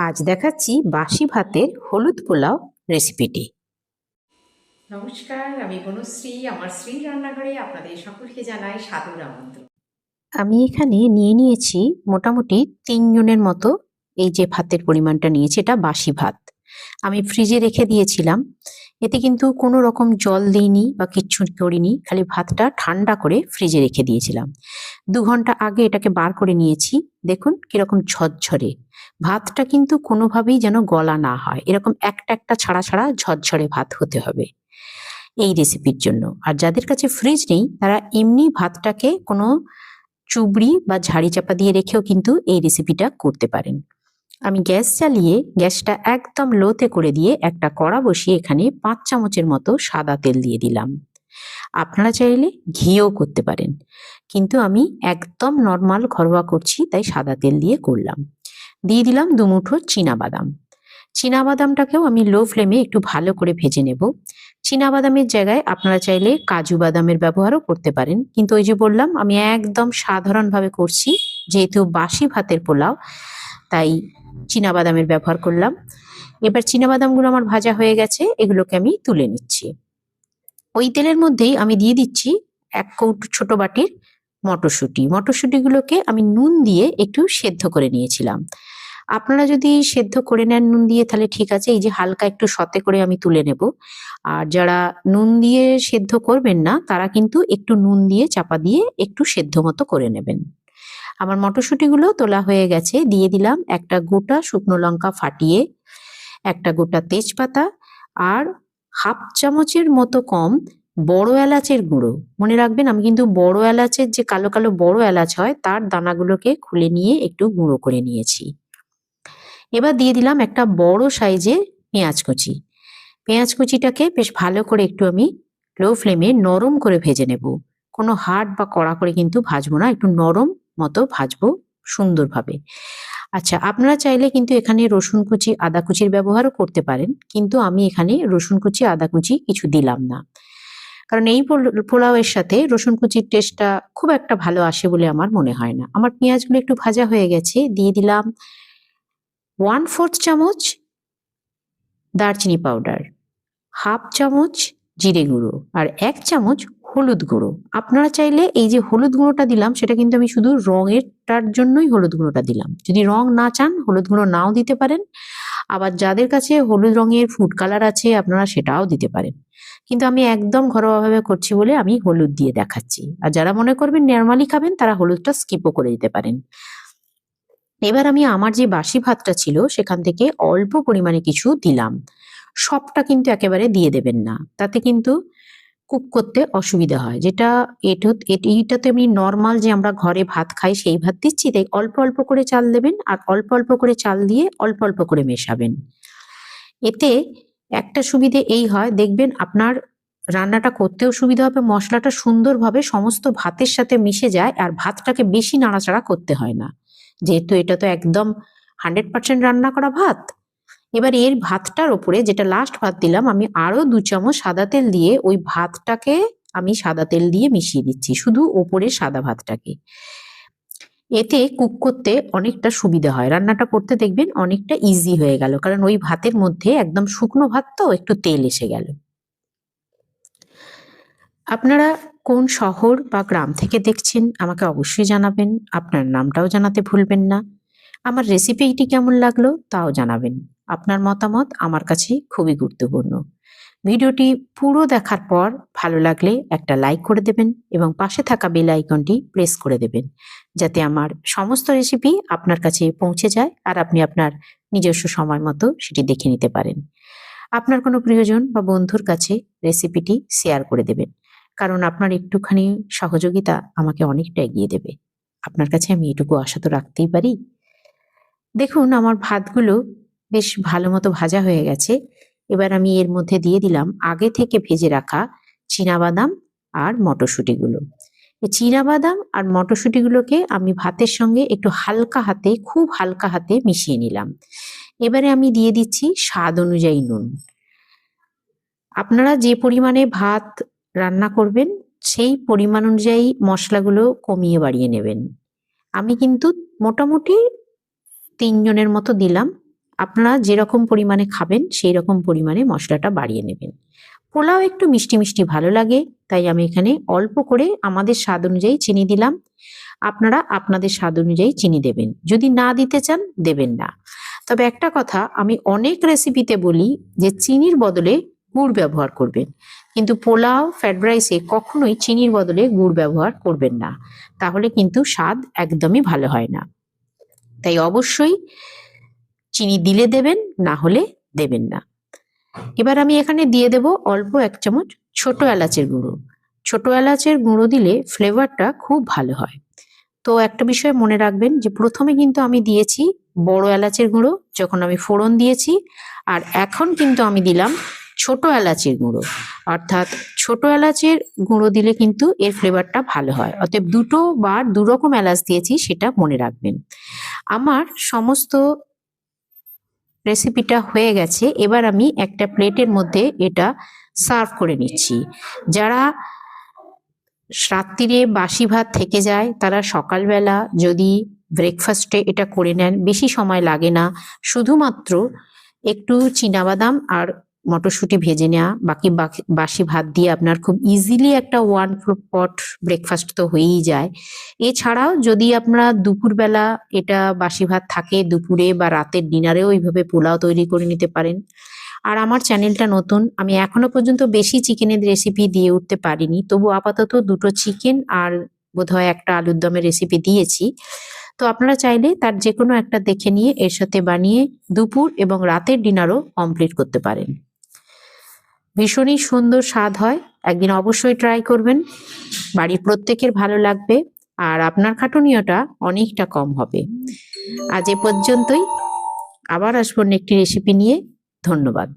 আজ দেখাচ্ছি বাসি ভাতের হলুদ পোলাও রেসিপিটি। নমস্কার, আমি বনশ্রী। আমার শ্রী রান্নাঘরে আপনাদের সকলকে জানাই সাদর আমন্ত্রণ। আমি এখানে নিয়ে নিয়েছি মোটামুটি ৩ জনের মতো। এই যে ভাতের পরিমাণটা নিয়েছি এটা বাসি ভাত। আমি ফ্রিজে রেখে দিয়েছিলাম। এতে কিন্তু কোনো রকম জল দিইনি বা কিচ্ছু করিনি। খালি ভাতটা ঠান্ডা করে ফ্রিজে রেখে দিয়েছিলাম। ২ ঘন্টা আগে এটাকে বার করে নিয়েছি। দেখুন কিরকম ঝরঝরে। ভাতটা কিন্তু কোনোভাবেই যেন গলা না হয়। এরকম একটা ছাড়া, ছাড়া ঝরঝরে ভাত হতে হবে এই রেসিপির জন্য। আর যাদের কাছে ফ্রিজ নেই তারা এমনি ভাতটাকে কোনো চুবড়ি বা ঝাড়ি চাপা দিয়ে রেখেও কিন্তু এই রেসিপিটা করতে পারেন। আমি গ্যাস জ্বালিয়ে গ্যাসটা একদম লোতে করে দিয়ে একটা কড়া বসিয়ে এখানে ৫ চামচের মতো সাদা তেল দিয়ে দিলাম। আপনারা চাইলে ঘিও করতে পারেন, কিন্তু আমি একদম নর্মাল ঘরোয়া করছি তাই সাদা তেল দিয়ে করলাম। দিয়ে দিলাম ২ মুঠো চীনাবাদাম। চীনাবাদামটাকেও আমি লো ফ্লেমে একটু ভালো করে ভেজে নেব। চীনাবাদামের জায়গায় আপনারা চাইলে কাজু বাদামের ব্যবহারও করতে পারেন, কিন্তু ওই যে বললাম আমি একদম সাধারণভাবে করছি, যেহেতু বাসি ভাতের পোলাও তাই চীনাবাদামের ব্যবহার করলাম। এবার চীনাবাদামগুলো আমার ভাজা হয়ে গেছে, এগুলোকে আমি তুলে নিচ্ছি। ওই তেলের মধ্যেই আমি দিয়ে দিচ্ছি ১ কৌটো ছোট বাটির মটরশুঁটি। মটরশুঁটিগুলোকে আমি নুন দিয়ে একটু সেদ্ধ করে নিয়েছিলাম। আপনারা যদি সেদ্ধ করে নেন নুন দিয়ে তাহলে ঠিক আছে, এই যে হালকা একটু সতে করে আমি তুলে নেব। আর যারা নুন দিয়ে সেদ্ধ করবেন না তারা কিন্তু একটু নুন দিয়ে চাপা দিয়ে একটু সেদ্ধ মতো করে নেবেন। আমার মটরশুঁটিগুলো তোলা হয়ে গেছে। দিয়ে দিলাম একটা গোটা শুকনো লঙ্কা ফাটিয়ে, একটা গোটা তেজপাতা আর ১/২ চামচের মতো কম বড় এলাচের গুঁড়ো। মনে রাখবেন আমি কিন্তু বড় এলাচের যে কালো, কালো বড় এলাচ হয় তার দানাগুলোকে খুলে নিয়ে একটু গুঁড়ো করে নিয়েছি। এবার দিয়ে দিলাম একটা বড় সাইজের পেঁয়াজ কুচি। পেঁয়াজ কুচিটাকে বেশ ভালো করে একটু আমি লো ফ্লেমে নরম করে ভেজে নেব। কোনো হার্ড বা কড়া করে কিন্তু ভাজবো না, একটু নরম মতো ভাজবো সুন্দরভাবে। আচ্ছা, আপনারা চাইলে কিন্তু এখানে রসুন কুচি, আদা কুচির ব্যবহারও করতে পারেন, কিন্তু আমি এখানে রসুন কুচি, আদা কুচি কিছু দিলাম না। কারণ এই পোলাওয়ের সাথে রসুন কুচির টেস্টটা খুব একটা ভালো আসে বলে আমার মনে হয় না। আমার পেঁয়াজগুলো একটু ভাজা হয়ে গেছে। দিয়ে দিলাম 1/4 চামচ দারচিনি পাউডার, 1/2 চামচ জিরে গুঁড়ো আর ১ চামচ হলুদ গুঁড়ো। আপনারা চাইলে এই যে হলুদ গুঁড়োটা দিলাম সেটা কিন্তু আমি শুধু রঙেরটার জন্যই হলুদ গুঁড়োটা দিলাম। যদি রং না চান হলুদ গুঁড়ো নাও দিতে পারেন। আবার যাদের কাছে হলুদ রঙের ফুড কালার আছে আপনারা সেটাও দিতে পারেন। কিন্তু আমি একদম ঘরোয়াভাবে করছি বলে আমি হলুদ দিয়ে দেখাচ্ছি। আর যারা মনে করবেন নরমালি খাবেন তারা হলুদটা স্কিপও করে দিতে পারেন। এবার আমি আমার যে বাসি ভাতটা ছিল সেখান থেকে অল্প পরিমাণে কিছু দিলাম। সবটা কিন্তু একেবারে দিয়ে দেবেন না, তাতে কিন্তু কুক করতে অসুবিধা হয়। যেটা এইটা তো এমনি নর্মাল যে আমরা ঘরে ভাত খাই সেই ভাত দিচ্ছি, তাই অল্প অল্প করে চাল দেবেন আর অল্প অল্প করে চাল দিয়ে অল্প অল্প করে মেশাবেন। এতে একটা সুবিধে এই হয়, দেখবেন আপনার রান্নাটা করতেও সুবিধা হবে, মশলাটা সুন্দরভাবে সমস্ত ভাতের সাথে মিশে যায় আর ভাতটাকে বেশি নাড়াচাড়া করতে হয় না, যেহেতু এটা তো একদম 100% রান্না করা ভাত। এবার এর ভাতটার ওপরে যেটা লাস্ট ভাত দিলাম আমি আরো ২ চামচ সাদা তেল দিয়ে ওই ভাতটাকে আমি সাদা তেল দিয়ে মিশিয়ে দিচ্ছি, শুধু ওপরে সাদা ভাতটাকে। এতে কুক করতে অনেকটা সুবিধা হয়, রান্নাটা করতে দেখবেন অনেকটা ইজি হয়ে গেল, কারণ ওই ভাতের মধ্যে একদম শুকনো ভাত তো একটু তেল এসে গেল। আপনারা কোন শহর বা গ্রাম থেকে দেখছেন আমাকে অবশ্যই জানাবেন। আপনার নামটাও জানাতে ভুলবেন না। আমার রেসিপিটি কেমন লাগলো তাও জানাবেন। আপনার মতামত আমার কাছে খুবই গুরুত্বপূর্ণ। ভিডিওটি পুরো দেখার পর ভালো লাগলে একটা লাইক করে দেবেন এবং পাশে থাকা বেল আইকনটি প্রেস করে দেবেন, যাতে আমার সমস্ত রেসিপি আপনার কাছে পৌঁছে যায় আর আপনি আপনার নিজস্ব সময় মতো সেটি দেখে নিতে পারেন। আপনার কোনো প্রিয়জন বা বন্ধুর কাছে রেসিপিটি শেয়ার করে দেবেন, কারণ আপনার একটুখানি সহযোগিতা আমাকে অনেকটা এগিয়ে দেবে। আপনার কাছে আমি এটুকু আশা তো রাখতেই পারি। দেখুন আমার ভাতগুলো বেশ ভালো মতো ভাজা হয়ে গেছে। এবার আমি এর মধ্যে দিয়ে দিলাম আগে থেকে ভেজে রাখা চীনাবাদাম আর মটরশুঁটিগুলো। এই চীনাবাদাম আর মটরশুঁটিগুলোকে আমি ভাতের সঙ্গে একটু হালকা হাতে, খুব হালকা হাতে মিশিয়ে নিলাম। এবারে আমি দিয়ে দিচ্ছি স্বাদ অনুযায়ী নুন। আপনারা যে পরিমাণে ভাত রান্না করবেন সেই পরিমাণ অনুযায়ী মশলাগুলো কমিয়ে বাড়িয়ে নেবেন। আমি কিন্তু মোটামুটি ৩ জনের মতো দিলাম। আপনারা যেরকম পরিমাণে খাবেন সেই রকম পরিমাণে মশলাটা বাড়িয়ে নেবেন। পোলাও একটু মিষ্টি মিষ্টি ভালো লাগে, তাই আমি এখানে অল্প করে আমাদের স্বাদ অনুযায়ী চিনি দিলাম। আপনারা আপনাদের স্বাদ অনুযায়ী চিনি দেবেন, যদি না দিতে চান দেবেন না। তবে একটা কথা আমি অনেক রেসিপিতে বলি যে চিনির বদলে গুড় ব্যবহার করবেন, কিন্তু পোলাও ফ্রাইড রাইসে কখনোই চিনির বদলে গুড় ব্যবহার করবেন না, তাহলে কিন্তু স্বাদ একদমই ভালো হয় না। তাই অবশ্যই চিনি দিলে দেবেন, না হলে দেবেন না। এবার আমি এখানে দিয়ে দেব অল্প 1 চামচ ছোট এলাচের গুঁড়ো। ছোট এলাচের গুঁড়ো দিলে ফ্লেভারটা খুব ভালো হয়। তো একটা বিষয় মনে রাখবেন যে প্রথমে কিন্তু আমি দিয়েছি বড় এলাচের গুঁড়ো যখন আমি ফোড়ন দিয়েছি, আর এখন কিন্তু আমি দিলাম ছোট এলাচের গুঁড়ো। অর্থাৎ ছোট এলাচের গুঁড়ো দিলে কিন্তু এর ফ্লেভারটা ভালো হয়। অতএব দুটো বা দু রকম এলাচ দিয়েছি, সেটা মনে রাখবেন। আমার সমস্ত রেসিপিটা হয়ে গেছে। এবার আমি একটা প্লেটের মধ্যে এটা সার্ভ করে নিচ্ছি। যারা রাত্রিরে বাসি ভাত থেকে যায় তারা সকালবেলা যদি ব্রেকফাস্টে এটা করে নেন, বেশি সময় লাগে না। শুধুমাত্র একটু চীনাবাদাম আর মটরশুঁটি ভেজে নেওয়া, বাকি বাসি ভাত দিয়ে আপনার খুব ইজিলি একটা 1 পট ব্রেকফাস্ট তো হয়েই যায়। এছাড়াও যদি আপনারা দুপুরবেলা এটা বাসি ভাত থাকে, দুপুরে বা রাতের ডিনারেও এইভাবে পোলাও তৈরি করে নিতে পারেন। আর আমার চ্যানেলটা নতুন, আমি এখনো পর্যন্ত বেশি চিকেনের রেসিপি দিয়ে উঠতে পারিনি, তবু আপাতত 2টো চিকেন আর বোধহয় একটা আলুর দমের রেসিপি দিয়েছি। তো আপনারা চাইলে তার যে কোনো একটা দেখে নিয়ে এর সাথে বানিয়ে দুপুর এবং রাতের ডিনারও কমপ্লিট করতে পারেন। ভীষণই সুন্দর স্বাদ হয়, একদিন অবশ্যই ট্রাই করবেন। বাড়ির প্রত্যেকের ভালো লাগবে, আর আপনার খাটুনিটা অনেকটা কম হবে। আজ এ পর্যন্তই, আবার আসবো একটি রেসিপি নিয়ে। ধন্যবাদ।